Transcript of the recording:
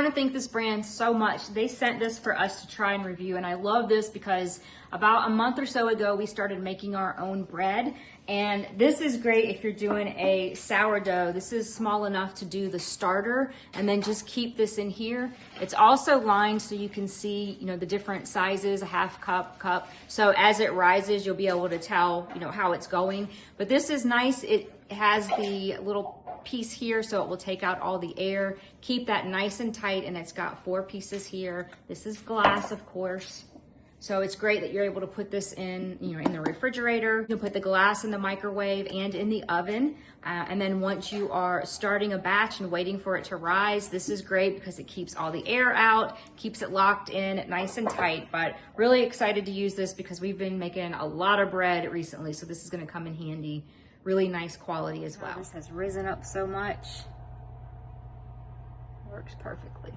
to thank this brand so much. They sent this for us to try and review, and I love this because about a month or so ago, we started making our own bread, and this is great if you're doing a sourdough. This is small enough to do the starter, and then just keep this in here. It's also lined so you can see, you know, the different sizes, a half cup, cup. So as it rises, you'll be able to tell, you know, how it's going. But this is nice. It has the little piece here so it will take out all the air, keep that nice and tight, and it's got 4 pieces here. This is glass, of course, so it's great that you're able to put this in, you know, in the refrigerator. You can put the glass in the microwave and in the oven, and then once you are starting a batch and waiting for it to rise, this is great because it keeps all the air out, keeps it locked in nice and tight. But really excited to use this because we've been making a lot of bread recently, so this is going to come in handy. Really nice quality as well. This has risen up so much. Works perfectly.